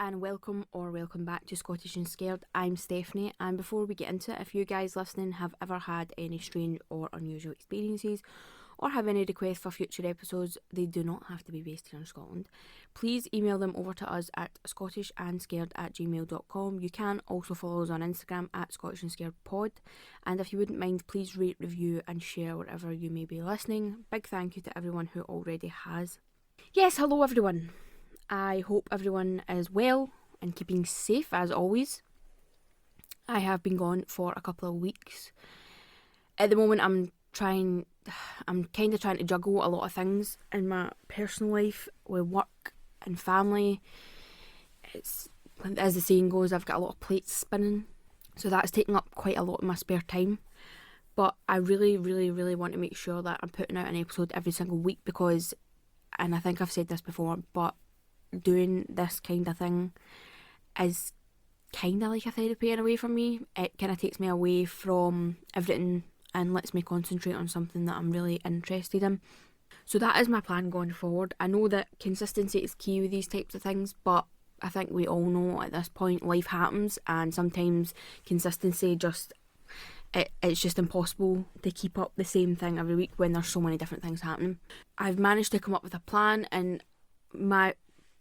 and welcome back to Scottish and Scared. I'm Stefanie, and before we get into it, if you guys listening have ever had any strange or unusual experiences or have any requests for future episodes, they do not have to be based here in Scotland. Please email them over to us at scottishandscared@gmail.com. You can also follow us on Instagram at scottishandscaredpod, and if you wouldn't mind, please rate, review and share wherever you may be listening. Big thank you to everyone who already has. Yes, hello everyone. I hope everyone is well and keeping safe as always. I have been gone for a couple of weeks. At the moment I'm kind of trying to juggle a lot of things in my personal life with work and family. It's, as the saying goes, I've got a lot of plates spinning, so that's taking up quite a lot of my spare time. But I really want to make sure that I'm putting out an episode every single week because, and I think I've said this before, but doing this kind of thing is kind of like a therapy in a way for me. It kind of takes me away from everything and lets me concentrate on something that I'm really interested in. So that is my plan going forward. I know that consistency is key with these types of things, but I think we all know at this point life happens, and sometimes consistency it's just impossible to keep up the same thing every week when there's so many different things happening. I've managed to come up with a plan, and my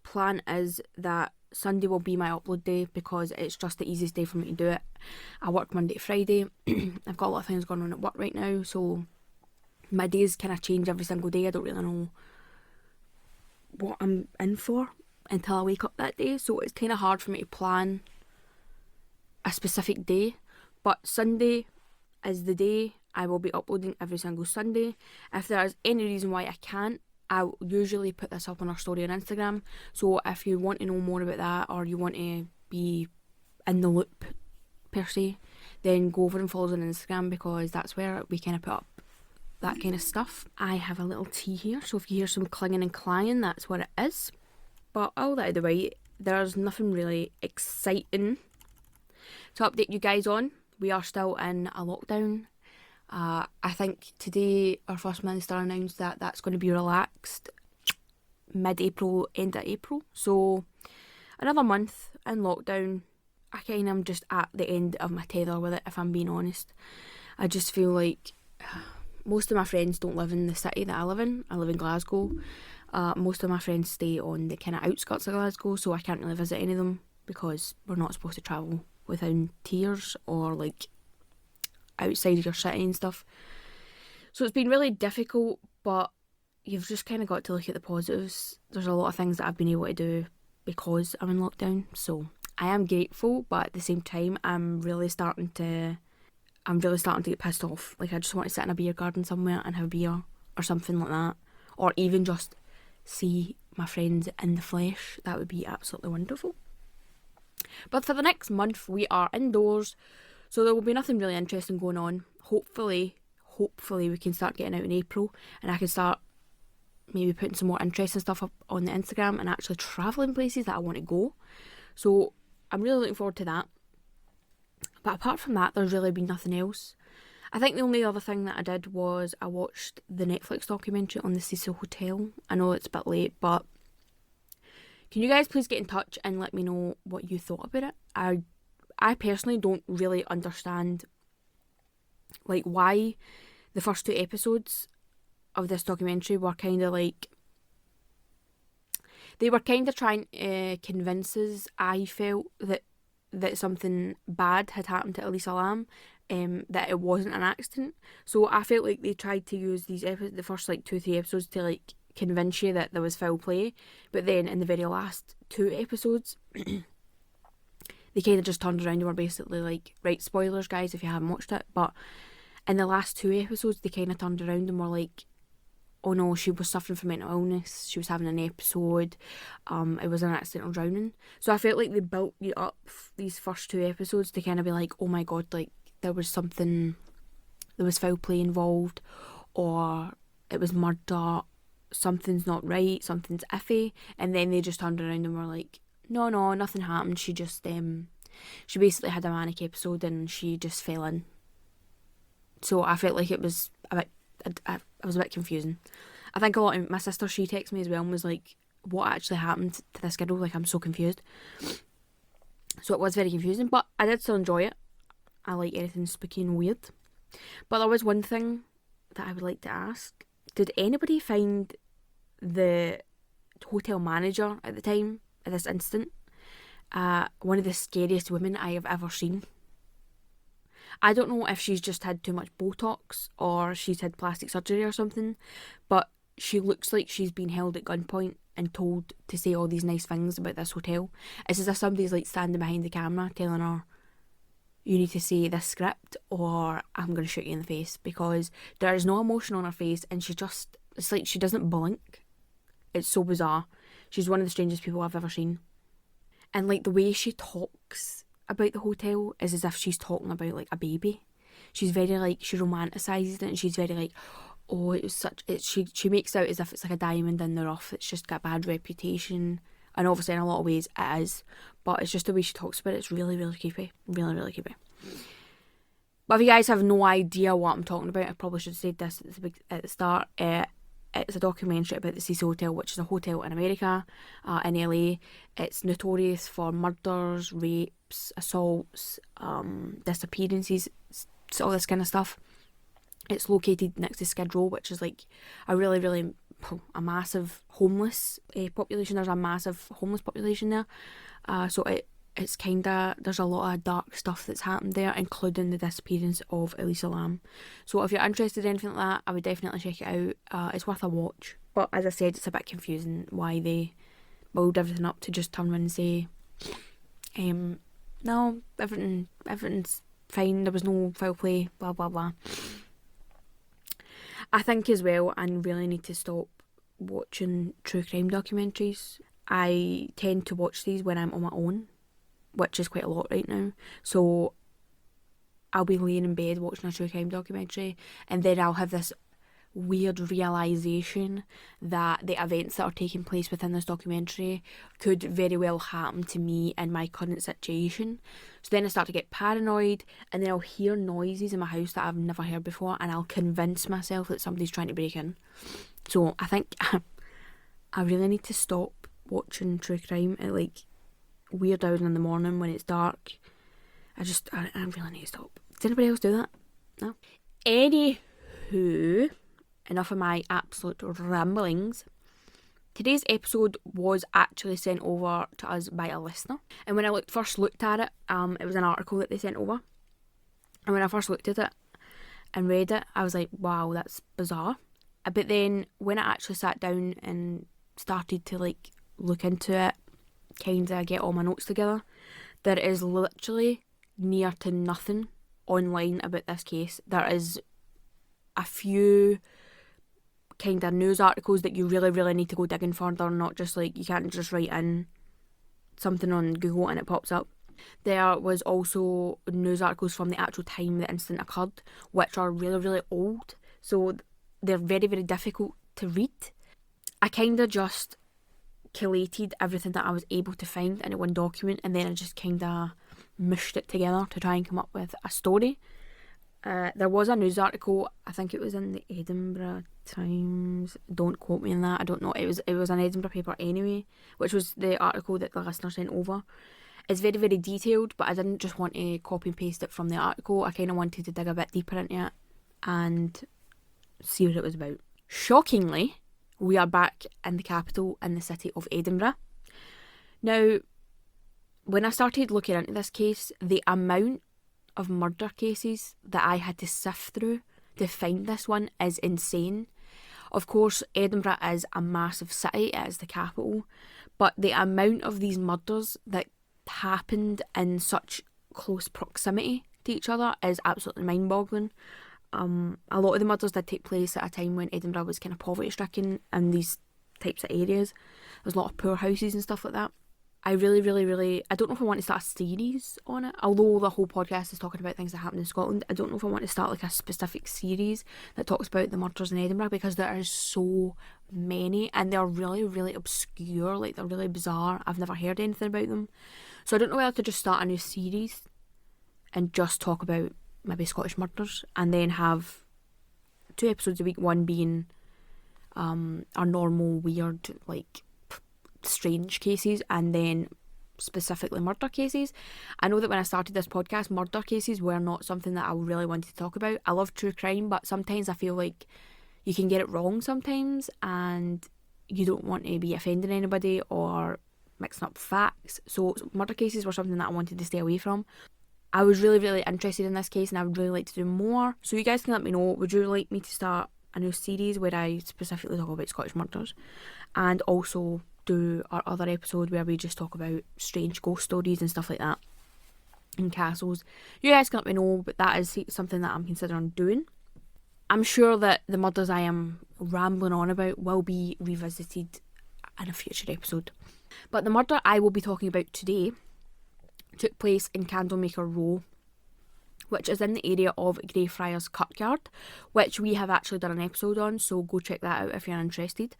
plan is that Sunday will be my upload day because it's just the easiest day for me to do it. I work Monday to Friday. I've got a lot of things going on at work right now, so my days kind of change every single day. I don't really know what I'm in for until I wake up that day, so it's kind of hard for me to plan a specific day. But Sunday is the day I will be uploading every single Sunday. If there is any reason why I can't, I usually put this up on our story on Instagram, so if you want to know more about that or you want to be in the loop per se, then go over and follow us on Instagram because that's where we kind of put up that kind of stuff. I have a little tea here, so if you hear some clanging and clanging, that's what it is. But all that out of the way, there's nothing really exciting to update you guys on. We are still in a lockdown. I think today our First Minister announced that that's going to be relaxed mid-April, end of April. So another month in lockdown. I kind of am just at the end of my tether with it, if I'm being honest. I just feel like most of my friends don't live in the city that I live in. I live in Glasgow. Most of my friends stay on the kind of outskirts of Glasgow, so I can't really visit any of them because we're not supposed to travel within tiers or like outside of your city and stuff. So it's been really difficult, but you've just kind of got to look at the positives. There's a lot of things that I've been able to do because I'm in lockdown, so I am grateful, but at the same time I'm really starting to get pissed off. Like, I just want to sit in a beer garden somewhere and have a beer or something like that, or even just see my friends in the flesh. That would be absolutely wonderful. But for the next month we are indoors, so there will be nothing really interesting going on. Hopefully we can start getting out in April and I can start maybe putting some more interesting stuff up on the Instagram and actually travelling places that I want to go. So I'm really looking forward to that. But apart from that, there's really been nothing else. I think the only other thing that I did was I watched the Netflix documentary on the Cecil Hotel. I know it's a bit late, but can you guys please get in touch and let me know what you thought about it? I personally don't really understand like why the first 2 episodes of this documentary were kind of like, they were kind of trying to convince us, I felt, that something bad had happened to Elisa Lam, that it wasn't an accident. So I felt like they tried to use these the first like 2-3 episodes to like convince you that there was foul play, but then in the very last 2 episodes they kind of just turned around and were basically like, right, spoilers guys if you haven't watched it, but in the last 2 episodes they kind of turned around and were like, oh no, she was suffering from mental illness, she was having an episode, it was an accidental drowning. So I felt like they built you up these first 2 episodes to kind of be like, oh my god, like there was foul play involved, or it was murder, something's not right, something's iffy, and then they just turned around and were like, no, nothing happened, she just she basically had a manic episode and she just fell in. So I felt like it was a bit, I was a bit confusing. I think a lot of my sister, she texted me as well and was like, what actually happened to this girl. Like, I'm so confused. So it was very confusing, but I did still enjoy it. I like anything spooky and weird. But there was one thing that I would like to ask. Did anybody find the hotel manager at the time, at this instant, one of the scariest women I have ever seen? I don't know if she's just had too much Botox or she's had plastic surgery or something, but she looks like she's been held at gunpoint and told to say all these nice things about this hotel. It's as if somebody's like standing behind the camera telling her, you need to say this script or I'm going to shoot you in the face, because there is no emotion on her face and it's like she doesn't blink. It's so bizarre. She's one of the strangest people I've ever seen. And like the way she talks about the hotel is as if she's talking about like a baby. She's very like, she romanticises it, and she's very like, oh, she makes out as if it's like a diamond in the rough. It's just got a bad reputation. And obviously in a lot of ways it is. But it's just the way she talks about it. It's really, really creepy. Really, really creepy. But if you guys have no idea what I'm talking about, I probably should have said this at the start. It's a documentary about the Cecil Hotel, which is a hotel in America, in LA. It's notorious for murders, rapes, assaults, disappearances, all this kind of stuff. It's located next to Skid Row, which is like a really, really a massive homeless population. There's a massive homeless population there. So it's kind of, there's a lot of dark stuff that's happened there, including the disappearance of Elisa Lam. So if you're interested in anything like that, I would definitely check it out. It's worth a watch. But as I said, it's a bit confusing why they build everything up to just turn around and say, no, everything's fine, there was no foul play, blah, blah, blah. I think as well, I really need to stop watching true crime documentaries. I tend to watch these when I'm on my own, which is quite a lot right now. So I'll be laying in bed watching a true crime documentary, and then I'll have this weird realisation that the events that are taking place within this documentary could very well happen to me in my current situation. So then I start to get paranoid, and then I'll hear noises in my house that I've never heard before, and I'll convince myself that somebody's trying to break in. So I think I really need to stop watching true crime at like weird hours in the morning when it's dark. I really need to stop. Does anybody else do that? No? Anywho, enough of my absolute ramblings. Today's episode was actually sent over to us by a listener. And when I first looked at it, it was an article that they sent over. And when I first looked at it and read it, I was like, wow, that's bizarre. But then when I actually sat down and started to like look into it, kind of get all my notes together, there is literally near to nothing online about this case. There is a few kind of news articles that you really, really need to go digging for. They're not just like, you can't just write in something on Google and it pops up. There was also news articles from the actual time the incident occurred, which are really, really old. So they're very, very difficult to read. I kind of just collated everything that I was able to find into one document, and then I just kind of mushed it together to try and come up with a story. There was a news article, I think it was in the Edinburgh Times, don't quote me on that, I don't know, it was an Edinburgh paper anyway, which was the article that the listener sent over. It's very, very detailed, but I didn't just want to copy and paste it from the article. I kind of wanted to dig a bit deeper into it and see what it was about. Shockingly, we are back in the capital, in the city of Edinburgh. Now, when I started looking into this case, the amount of murder cases that I had to sift through to find this one is insane. Of course, Edinburgh is a massive city, it is the capital, but the amount of these murders that happened in such close proximity to each other is absolutely mind-boggling. A lot of the murders did take place at a time when Edinburgh was kind of poverty-stricken in these types of areas. There's a lot of poor houses and stuff like that. I really, really, really, I don't know if I want to start a series on it. Although the whole podcast is talking about things that happen in Scotland, I don't know if I want to start like a specific series that talks about the murders in Edinburgh, because there are so many and they're really, really obscure, like they're really bizarre. I've never heard anything about them. So I don't know whether to just start a new series and just talk about maybe Scottish murders, and then have 2 episodes a week, one being our normal weird like strange cases and then specifically murder cases. I know that when I started this podcast, murder cases were not something that I really wanted to talk about. I love true crime, but sometimes I feel like you can get it wrong sometimes and you don't want to be offending anybody or mixing up facts. So murder cases were something that I wanted to stay away from. I was really, really interested in this case and I would really like to do more. So you guys can let me know, would you like me to start a new series where I specifically talk about Scottish murders, and also do our other episode where we just talk about strange ghost stories and stuff like that in castles? You guys can let me know, but that is something that I'm considering doing. I'm sure that the murders I am rambling on about will be revisited in a future episode. But the murder I will be talking about today took place in Candlemaker Row, which is in the area of Greyfriars Kirkyard, which we have actually done an episode on, so go check that out if you're interested.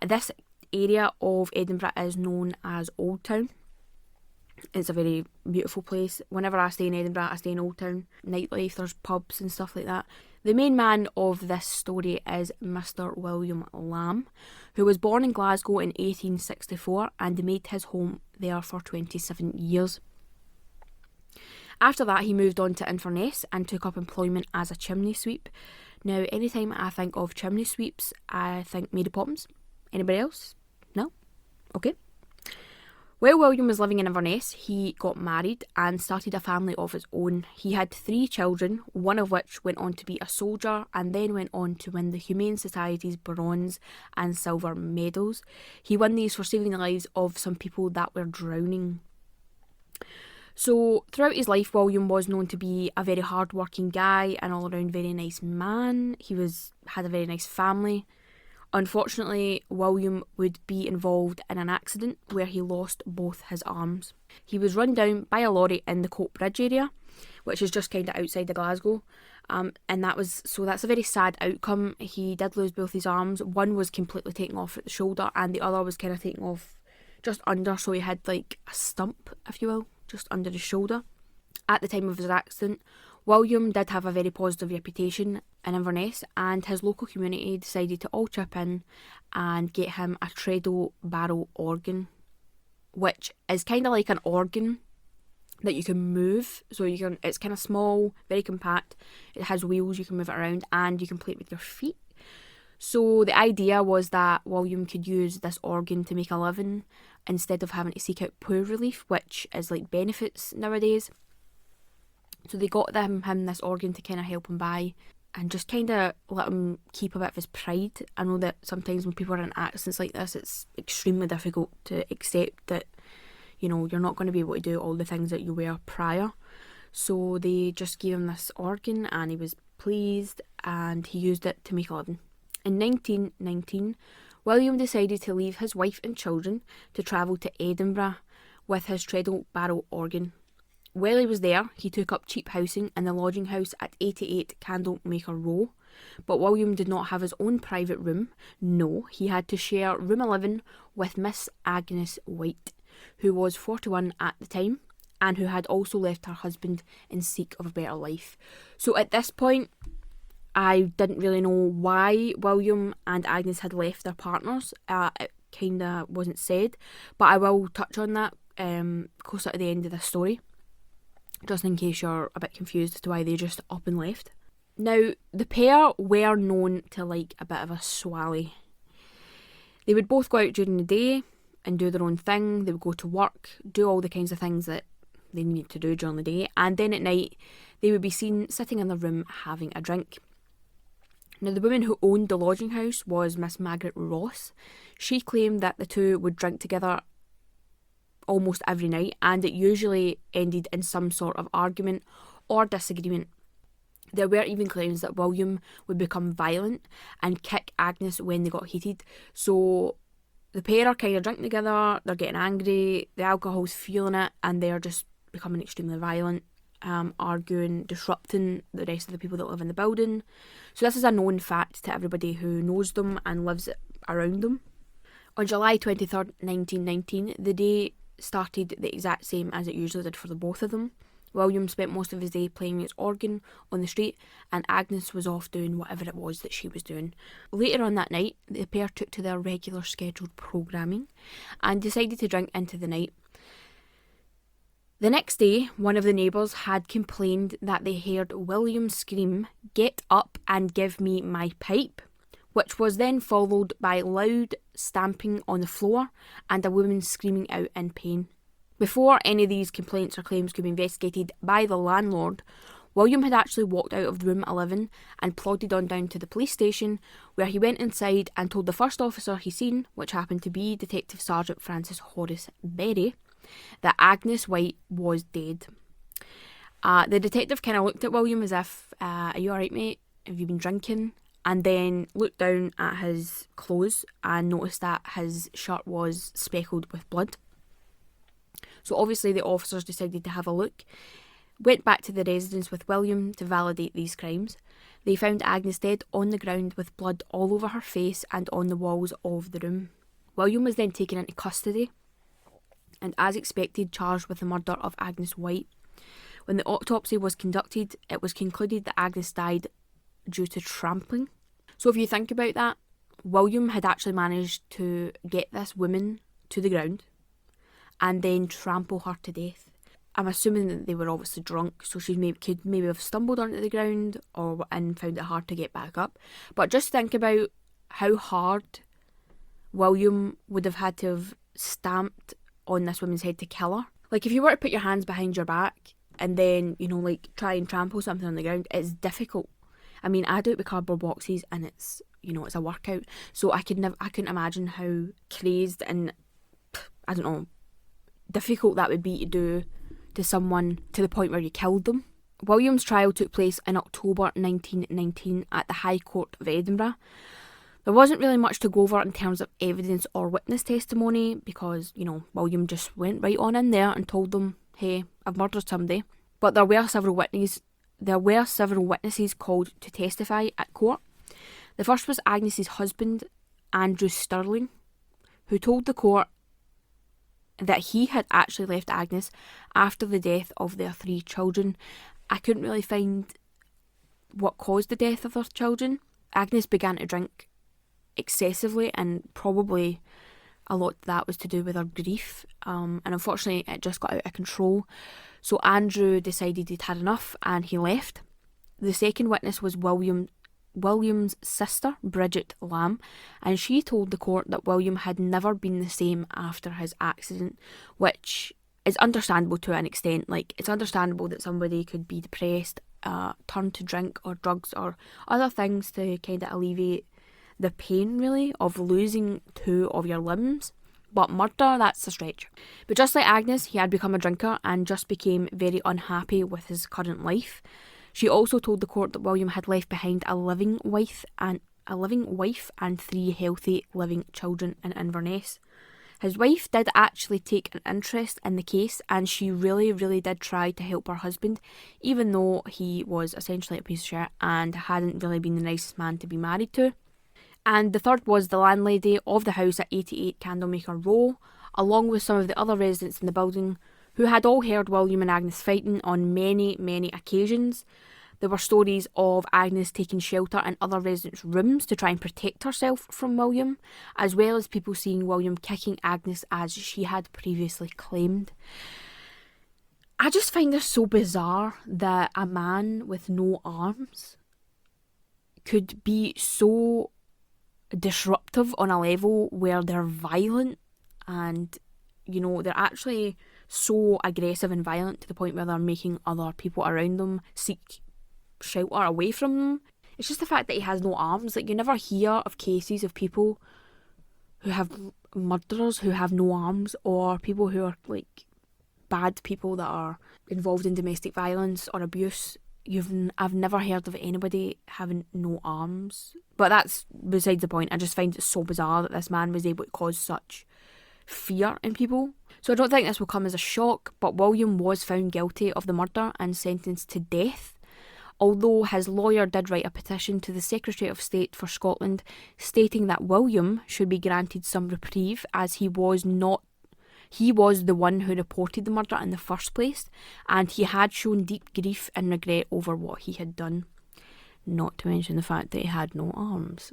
This area of Edinburgh is known as Old Town. It's a very beautiful place. Whenever I stay in Edinburgh, I stay in Old Town. Nightlife, there's pubs and stuff like that. The main man of this story is Mr. William Lamb, who was born in Glasgow in 1864 and made his home there for 27 years. After that, he moved on to Inverness and took up employment as a chimney sweep. Now, anytime I think of chimney sweeps, I think Mary Poppins. Anybody else? No? Okay. While William was living in Inverness, he got married and started a family of his own. He had 3 children, one of which went on to be a soldier and then went on to win the Humane Society's bronze and silver medals. He won these for saving the lives of some people that were drowning. So throughout his life, William was known to be a very hard-working guy, an all-around very nice man. He had a very nice family. Unfortunately, William would be involved in an accident where he lost both his arms. He was run down by a lorry in the Coat Bridge area, which is just kind of outside of Glasgow. And that's a very sad outcome. He did lose both his arms. One was completely taken off at the shoulder and the other was kind of taken off just under, so he had like a stump, if you will, just under his shoulder. At the time of his accident, William did have a very positive reputation in Inverness, and his local community decided to all chip in and get him a treadle barrel organ, which is kind of like an organ that you can move. So it's kind of small, very compact. It has wheels, you can move it around, and you can play it with your feet. So the idea was that William could use this organ to make a living instead of having to seek out poor relief, which is like benefits nowadays. So they got him this organ to kind of help him by and just kind of let him keep a bit of his pride. I know that sometimes when people are in accidents like this, it's extremely difficult to accept that, you're not going to be able to do all the things that you were prior. So they just gave him this organ and he was pleased and he used it to make a living. In 1919, William decided to leave his wife and children to travel to Edinburgh with his treadle barrel organ. While he was there, he took up cheap housing in the lodging house at 88 Candlemaker Row. But William did not have his own private room. No, he had to share room 11 with Miss Agnes White, who was 41 at the time and who had also left her husband in seek of a better life. So at this point, I didn't really know why William and Agnes had left their partners. It kind of wasn't said, but I will touch on that closer to the end of the story, just in case you're a bit confused as to why they just up and left. Now, the pair were known to like a bit of a swally. They would both go out during the day and do their own thing. They would go to work, do all the kinds of things that they needed to do during the day, and then at night they would be seen sitting in their room having a drink. Now, the woman who owned the lodging house was Miss Margaret Ross. She claimed that the two would drink together almost every night, and it usually ended in some sort of argument or disagreement. There were even claims that William would become violent and kick Agnes when they got heated. So the pair are kind of drinking together, they're getting angry, the alcohol's fueling it, and they're just becoming extremely violent, arguing, disrupting the rest of the people that live in the building. So this is a known fact to everybody who knows them and lives around them. On July 23rd, 1919, the day started the exact same as it usually did for the both of them. William spent most of his day playing his organ on the street, and Agnes was off doing whatever it was that she was doing. Later on that night, the pair took to their regular scheduled programming and decided to drink into the night. The next day, one of the neighbours had complained that they heard William scream, "Get up and give me my pipe," which was then followed by loud stamping on the floor and a woman screaming out in pain. Before any of these complaints or claims could be investigated by the landlord, William had actually walked out of room 11 and plodded on down to the police station, where he went inside and told the first officer he seen, which happened to be Detective Sergeant Francis Horace Berry, that Agnes White was dead. The detective kind of looked at William as if, "Are you alright, mate? Have you been drinking?" And then looked down at his clothes and noticed that his shirt was speckled with blood. So obviously the officers decided to have a look, went back to the residence with William to validate these crimes. They found Agnes dead on the ground with blood all over her face and on the walls of the room. William was then taken into custody and, as expected, charged with the murder of Agnes White. When the autopsy was conducted, it was concluded that Agnes died due to trampling. So if you think about that, William had actually managed to get this woman to the ground and then trample her to death. I'm assuming that they were obviously drunk, so she could maybe have stumbled onto the ground and found it hard to get back up. But just think about how hard William would have had to have stamped on this woman's head to kill her. Like, if you were to put your hands behind your back and then, try and trample something on the ground, it's difficult. I mean, I do it with cardboard boxes and it's a workout. So I couldn't imagine how crazed and, difficult that would be to do to someone to the point where you killed them. William's trial took place in October 1919 at the High Court of Edinburgh. There wasn't really much to go over in terms of evidence or witness testimony because, William just went right on in there and told them, "Hey, I've murdered somebody." But there were several witnesses called to testify at court. The first was Agnes's husband, Andrew Stirling, who told the court that he had actually left Agnes after the death of their 3 children. I couldn't really find what caused the death of their children. Agnes began to drink excessively, and probably a lot of that was to do with her grief, and unfortunately it just got out of control. So Andrew decided he'd had enough and he left. The second witness was William's sister, Bridget Lamb, and she told the court that William had never been the same after his accident, which is understandable to an extent. Like, it's understandable that somebody could be depressed, turn to drink or drugs or other things to kind of alleviate the pain, really, of losing 2 of your limbs. But murder, that's a stretch. But just like Agnes, he had become a drinker and just became very unhappy with his current life. She also told the court that William had left behind a living wife and 3 healthy living children in Inverness. His wife did actually take an interest in the case, and she really, really did try to help her husband, even though he was essentially a piece of shit and hadn't really been the nicest man to be married to. And the third was the landlady of the house at 88 Candlemaker Row, along with some of the other residents in the building, who had all heard William and Agnes fighting on many, many occasions. There were stories of Agnes taking shelter in other residents' rooms to try and protect herself from William, as well as people seeing William kicking Agnes as she had previously claimed. I just find this so bizarre that a man with no arms could be so disruptive on a level where they're violent and, they're actually so aggressive and violent to the point where they're making other people around them seek shelter away from them. It's just the fact that he has no arms. Like, you never hear of cases of people who have murderers who have no arms, or people who are like bad people that are involved in domestic violence or abuse. I've never heard of anybody having no arms. But that's besides the point. I just find it so bizarre that this man was able to cause such fear in people. So I don't think this will come as a shock, but William was found guilty of the murder and sentenced to death, although his lawyer did write a petition to the Secretary of State for Scotland stating that William should be granted some reprieve, as he was not He was the one who reported the murder in the first place, and he had shown deep grief and regret over what he had done. Not to mention the fact that he had no arms.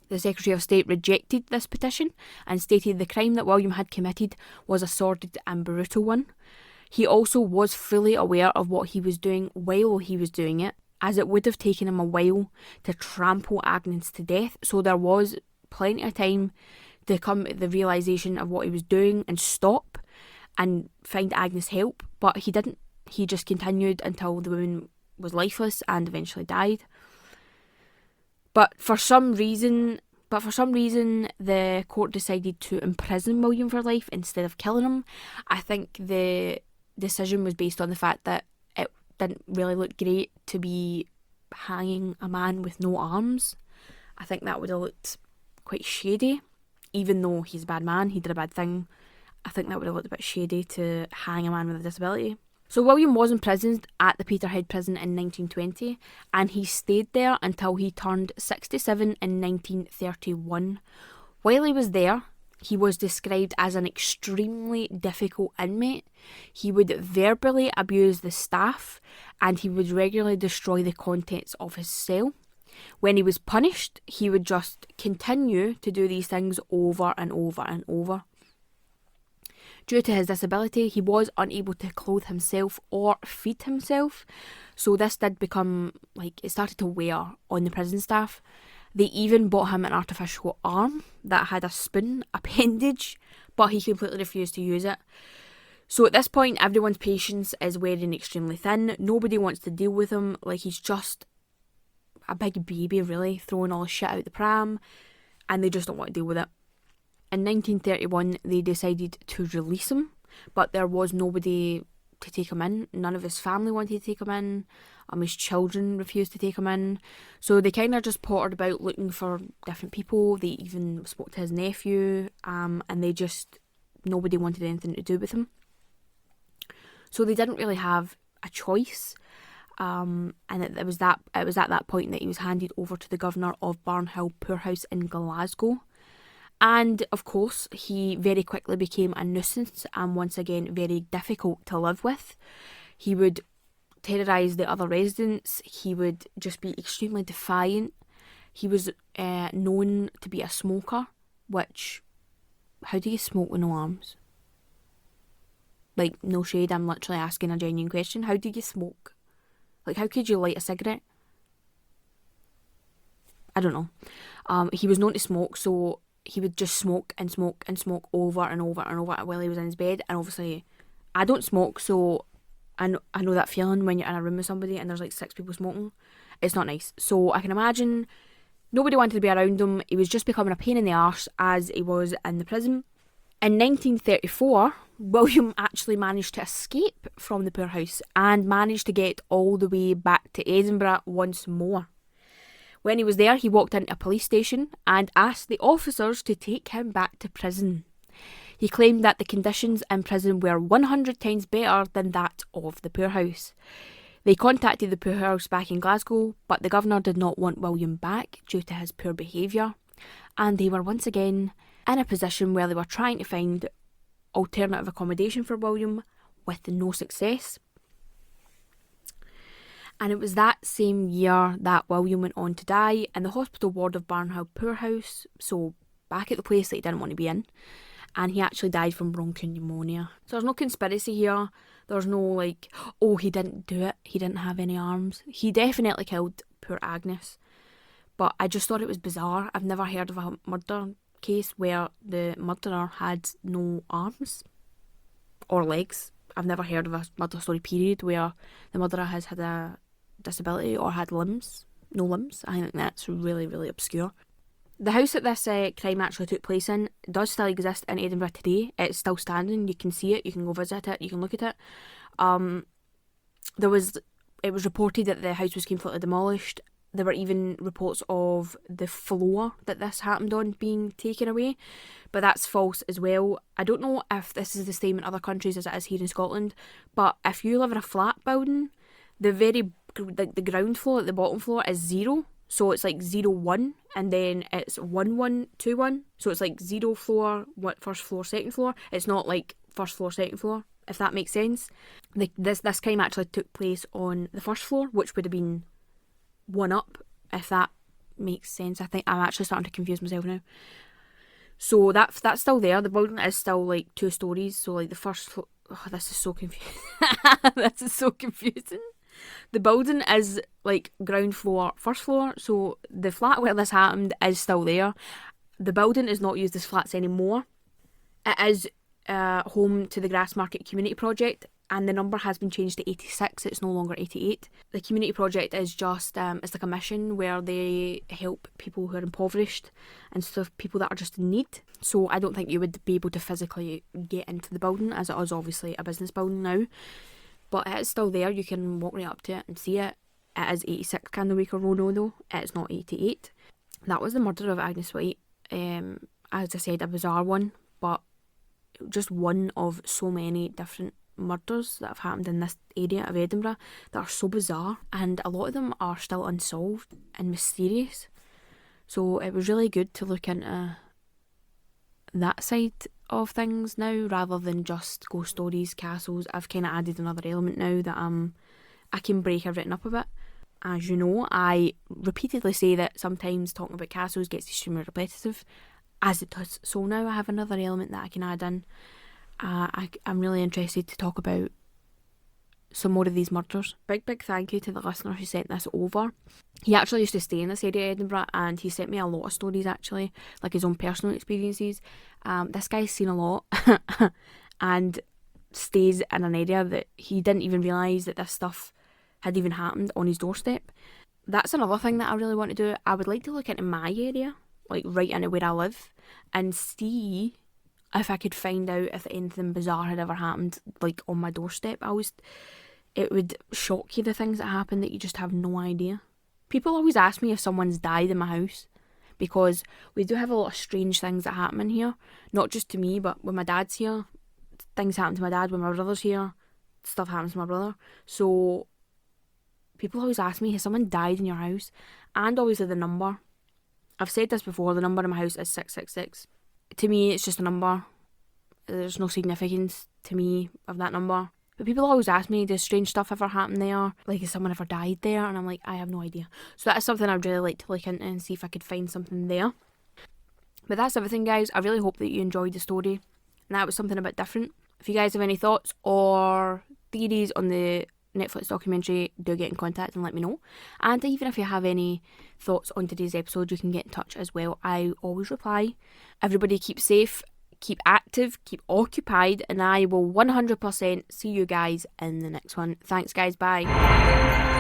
The Secretary of State rejected this petition and stated the crime that William had committed was a sordid and brutal one. He also was fully aware of what he was doing while he was doing it, as it would have taken him a while to trample Agnes to death, so there was plenty of time to come to the realisation of what he was doing and stop and find Agnes help, but he didn't. He just continued until the woman was lifeless and eventually died. But for some reason, the court decided to imprison William for life instead of killing him. I think the decision was based on the fact that it didn't really look great to be hanging a man with no arms. I think that would have looked quite shady. Even though he's a bad man, he did a bad thing, I think that would have looked a bit shady to hang a man with a disability. So William was imprisoned at the Peterhead prison in 1920, and he stayed there until he turned 67 in 1931. While he was there, he was described as an extremely difficult inmate. He would verbally abuse the staff, and he would regularly destroy the contents of his cell. When he was punished, he would just continue to do these things over and over and over. Due to his disability, he was unable to clothe himself or feed himself, so this did become, it started to wear on the prison staff. They even bought him an artificial arm that had a spoon appendage, but he completely refused to use it. So at this point, everyone's patience is wearing extremely thin. Nobody wants to deal with him. He's just a big baby, really, throwing all his shit out the pram, and they just don't want to deal with it. In 1931, they decided to release him, but there was nobody to take him in. None of his family wanted to take him in. His children refused to take him in. So they kind of just pottered about looking for different people. They even spoke to his nephew, and nobody wanted anything to do with him. So they didn't really have a choice. And it was at that point that he was handed over to the governor of Barnhill Poorhouse in Glasgow. And of course, he very quickly became a nuisance and once again very difficult to live with. He would terrorise the other residents. He would just be extremely defiant. He was known to be a smoker, which, how do you smoke with no arms? No shade, I'm literally asking a genuine question. How do you smoke? How could you light a cigarette? I don't know. He was known to smoke, so he would just smoke and smoke and smoke over and over and over while he was in his bed. And obviously, I don't smoke, so I know that feeling when you're in a room with somebody and there's 6 people smoking. It's not nice. So I can imagine nobody wanted to be around him. He was just becoming a pain in the arse as he was in the prison. In 1934, William actually managed to escape from the poorhouse and managed to get all the way back to Edinburgh once more. When he was there, he walked into a police station and asked the officers to take him back to prison. He claimed that the conditions in prison were 100 times better than that of the poorhouse. They contacted the poorhouse back in Glasgow, but the governor did not want William back due to his poor behaviour, and they were once again in a position where they were trying to find alternative accommodation for William with no success. And it was that same year that William went on to die in the hospital ward of Barnhill Poorhouse, so back at the place that he didn't want to be in, and he actually died from bronchial pneumonia. So there's no conspiracy here. There's no he didn't do it, he didn't have any arms. He definitely killed poor Agnes, but I just thought it was bizarre. I've never heard of a murder case where the murderer had no arms or legs. I've never heard of a murder story period where the murderer has had a disability or had no limbs. I think that's really, really obscure. The house that this crime actually took place in does still exist in Edinburgh today. It's still standing. You can see it, you can go visit it, you can look at it. It was reported that the house was completely demolished. There were even reports of the floor that this happened on being taken away, but that's false as well. I don't know if this is the same in other countries as it is here in Scotland, but if you live in a flat building, the ground floor, the bottom floor is 0, so it's 0, 1, and then it's 1, 1, 2, 1, so it's 0 floor, first floor, second floor. It's not first floor, second floor, if that makes sense. This crime actually took place on the first floor, which would have been one up, if that makes sense. I think I'm actually starting to confuse myself now. So that's still there. The building is still like 2 stories. So like the first floor. Oh, this is so confusing. This is so confusing. The building is like ground floor, first floor. So the flat where this happened is still there. The building is not used as flats anymore. It is home to the Grassmarket Community Project, and the number has been changed to 86. It's no longer 88. The Community Project is just it's like a mission where they help people who are impoverished and stuff, people that are just in need. So I don't think you would be able to physically get into the building, as it is obviously a business building now. But it is still there. You can walk right up to it and see it. It is 86 Candlemaker Row though. It's not 88. That was the murder of Agnes White. As I said, a bizarre one, but just one of so many different murders that have happened in this area of Edinburgh that are so bizarre, and a lot of them are still unsolved and mysterious. So it was really good to look into that side of things now, rather than just ghost stories, castles. I've kind of added another element now that I can break everything up a bit. As you know, I repeatedly say that sometimes talking about castles gets extremely repetitive, as it does. So now I have another element that I can add in. I'm really interested to talk about some more of these murders. Big thank you to the listener who sent this over. He actually used to stay in this area of Edinburgh, and he sent me a lot of stories actually, like his own personal experiences. This guy's seen a lot and stays in an area that he didn't even realise that this stuff had even happened on his doorstep. That's another thing that I really want to do. I would like to look into my area, like right into where I live, and see if I could find out if anything bizarre had ever happened, like on my doorstep. It would shock you, the things that happen that you just have no idea. People always ask me if someone's died in my house, because we do have a lot of strange things that happen in here. Not just to me, but when my dad's here, things happen to my dad. When my brother's here, stuff happens to my brother. So people always ask me, has someone died in your house? And obviously the number. I've said this before, the number in my house is 666. To me, it's just a number. There's no significance to me of that number. But people always ask me, does strange stuff ever happen there? Like, has someone ever died there? And I'm like, I have no idea. So that is something I'd really like to look into and see if I could find something there. But that's everything, guys. I really hope that you enjoyed the story. And that was something a bit different. If you guys have any thoughts or theories on the Netflix documentary, do get in contact and let me know. And even if you have any thoughts on today's episode, you can get in touch as well. I always reply. Everybody keep safe, keep active, keep occupied, and I will 100% see you guys in the next one. Thanks, guys. Bye.